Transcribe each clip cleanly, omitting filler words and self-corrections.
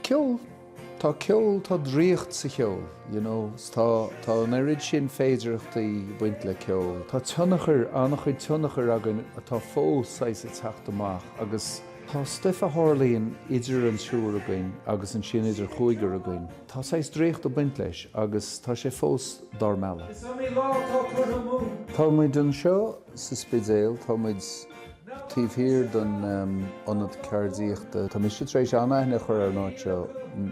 ceol, tá dríocht sa ceol, you know, tá an oiread sin féidireachtaí buint le ceol. Tá tunnachar, annach chuid tunnachar agan atá fós sais a teacht amach, agus tá stiff a hárlaíonn idir an siúr againn, agus an sin idir chuigear againn. Tá sais dríocht a buint leis, agus tá sé fós dar meala. Tá muid an seo sa Stiúideo, tá muid tíomhthír don ionad ceardaíochta. Tá mis rééis anna chur ar náid seo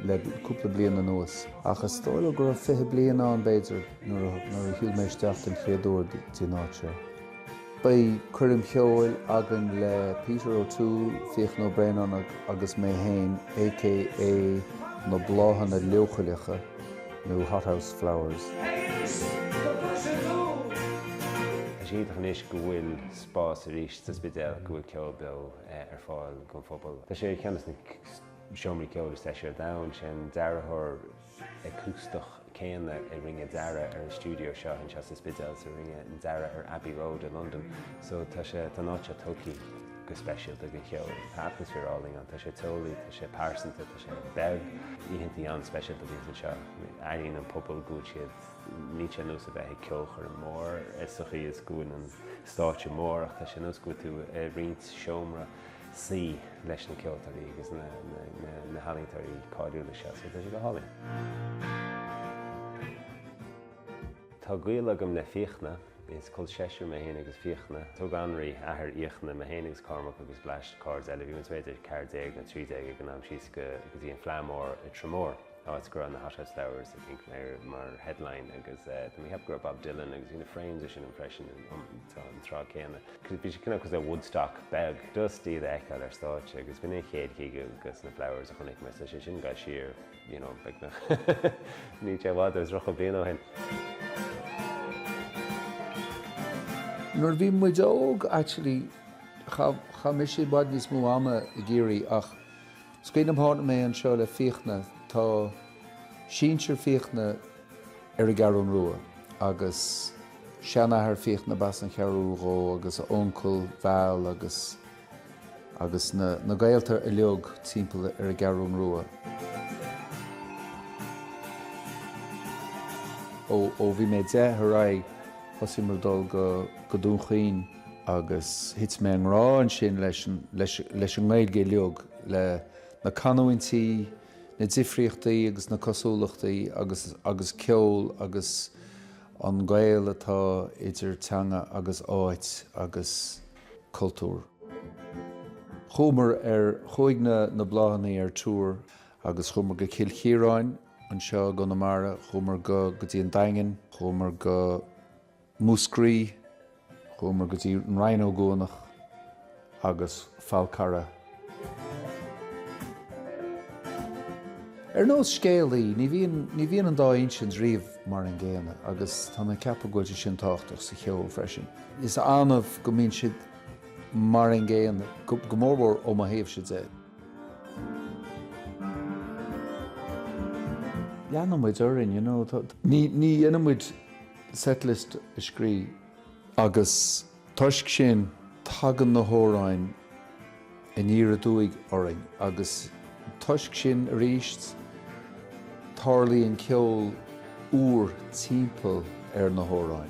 le cúpla bliain an nuas. Achas tóla gur 5 bliain an beidir nuair a hiúil mé isteach an chéadúir dí náid seo. Ba chuirim ceoil agan le Peter O'Toole, Fíoch nó Brennan agus mé hain, a.k.a. nó bláhanna leochaileacha nó Hothouse Flowers. Siad chunis go bhfuil spás arís sa Stiúideo go bhfuil ceol beo ar fáil go phobal. Tá sé ceannas na seomraí ceol is sé ar domhan sin dearthóir acústach céanna I ringe dara ar Stiúideo seo an se sa Stiúideo sa ringe dara ar Abbey Road in London. So tá sé tá náid se tócaí go speisial go ceol. Tá atmosfér áling an, tá sé tólaí, tá sé pásanta, tá sé beag íontí an speisial do bhí seo. Airíonn an pobal gúil siad ní sé nús a bheith ceolchar an mór, suchaí is gúin an stáitse mór, ach tá sé nús go tú riint seomra sí leis na ceoltarí agus na hallingtarí cáiliúla seo, so tá sé go hálainn. Tá gaol agam le fíochna, is ceolchoirm agus fíochna. Tug anraí ahar íochna a héanagus cormach agus bleist cards eile bhí féidir 40 na 30 go am síos go dtí an flamór I tramór. It's gur an the Hothouse Flowers, I think, mar headline agus we have gur Bob Dylan agus in frames is an impression an trá céanna. Cos bhí sé cinna cos a Woodstock beg dustí the echa ar stáit agus bhí chéad cíige agus na flowers a chunig me sé sin ga siar, you know, beag na ní sé bhád agus rocha bliain ó hen. Nuair bhí muid óg, actually, cha mé sé bad níos mó ama I géirí ach scaoin am hána mé an seo le fíochna tá sínsir fíochna ar a garún rua agus seanachar fíochna bas an chearú ró agus óncail bheall agus na gailtar I leog timpeall ar a garún rua. Ó bhí mé de haraigh hosí mar dul go dúnchaoin agus hit mé an rá an sin leis an ghailge leog le na canúintí, na difríochtaí agus na cosúlachtaí agus ceol agus an gael atá idir teanga agus áit agus cultúr. Chumar chuig na bláhannaí ar túr agus chumar go ceolchoirm an seo go na mara, chumar go dtí an daingean, chumar go múscrí, chumar go dtí an rhino gónach agus falcara. Ar nós scéalaí, ní bhíon an dá sin riamh mar an ggéana agus tá mé ceappa goil sin táchtach sa cheol freisin. Is anmh go mbíonn siad mar an ggéana go mór ó a thaobh siad é. Leanam muid oireann, you know, ní dhéanam muid setlist I scrí agus tuisc sin tagan na hóráin I níor a dúig oireann agus tuisc sin a ríist tarlaí an ceol úr timpeall ar na hóráin.